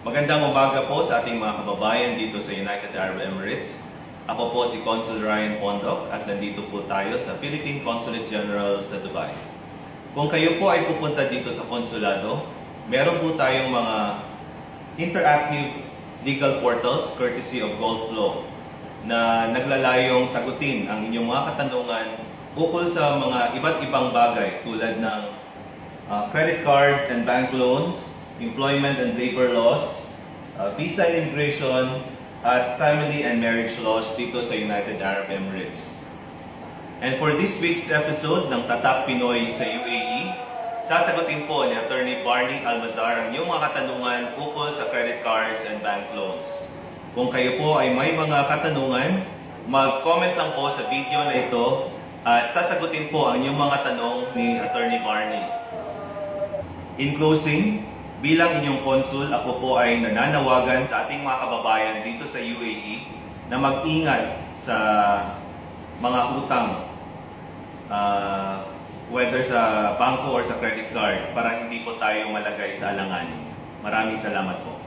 Magandang umaga po sa ating mga kababayan dito sa United Arab Emirates. Ako po si Consul Ryan Pondoc at nandito po tayo sa Philippine Consulate General sa Dubai. Kung kayo po ay pupunta dito sa konsulado, meron po tayong mga interactive legal portals courtesy of Goldflow na naglalayong sagutin ang inyong mga katanungan ukol sa mga iba't ibang bagay tulad ng credit cards and bank loans, employment and labor laws, visa and immigration, at family and marriage laws dito sa United Arab Emirates. And for this week's episode ng Tatak Pinoy sa UAE, sasagutin po ni Attorney Barney Almazar ang iyong mga katanungan ukol sa credit cards and bank loans. Kung kayo po ay may mga katanungan, mag-comment lang po sa video na ito at sasagutin po ang inyong mga tanong ni Attorney Barney. In closing, bilang inyong konsul, ako po ay nananawagan sa ating mga kababayan dito sa UAE na mag-ingat sa mga utang, whether sa bangko or sa credit card, para hindi po tayo malagay sa alanganin. Maraming salamat po.